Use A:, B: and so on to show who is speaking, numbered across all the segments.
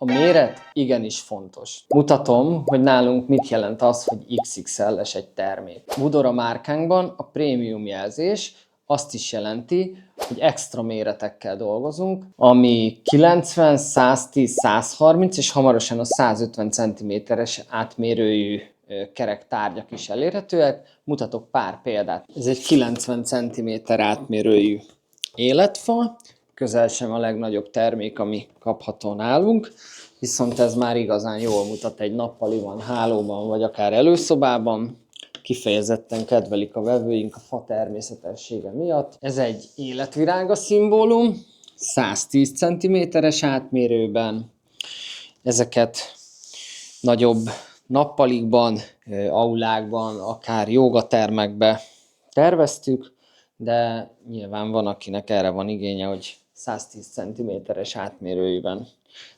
A: A méret igenis fontos. Mutatom, hogy nálunk mit jelent az, hogy XXL-es egy termék. Budora márkánkban a prémium jelzés azt is jelenti, hogy extra méretekkel dolgozunk, ami 90, 110, 130 és hamarosan a 150 cm-es átmérőjű kerek tárgyak is elérhetőek. Mutatok pár példát. Ez egy 90 cm átmérőjű életfa, közel sem a legnagyobb termék, ami kapható nálunk, viszont ez már igazán jól mutat egy nappaliban, hálóban, vagy akár előszobában. Kifejezetten kedvelik a vevőink a fa természetessége miatt. Ez egy életvirága szimbólum, 110 cm-es átmérőben. Ezeket nagyobb nappalikban, aulákban, akár jogatermekbe terveztük, de nyilván van, akinek erre van igénye, hogy 110 cm-es átmérőjűben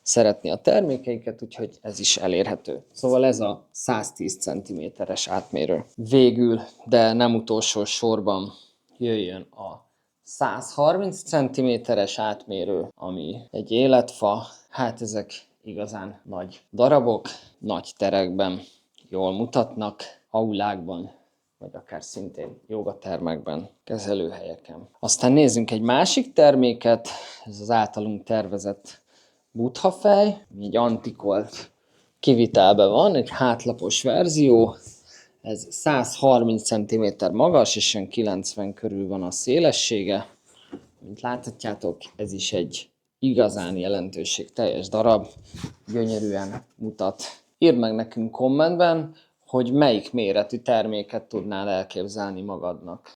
A: szeretné a termékeiket, úgyhogy ez is elérhető. Szóval ez a 110 cm-es átmérő. Végül, de nem utolsó sorban jöjjön a 130 cm-es átmérő, ami egy életfa. Hát ezek igazán nagy darabok, nagy terekben jól mutatnak, aulákban, vagy akár szintén jogatermekben, kezelőhelyeken. Aztán nézzünk egy másik terméket, ez az általunk tervezett buddha-fej, egy antikolt kivitelben van, egy hátlapos verzió, ez 130 cm magas, és 90 körül van a szélessége. Mint láthatjátok, ez is egy igazán jelentőségteljes darab, gyönyörűen mutat. Írd meg nekünk kommentben, hogy melyik méretű terméket tudnál elképzelni magadnak.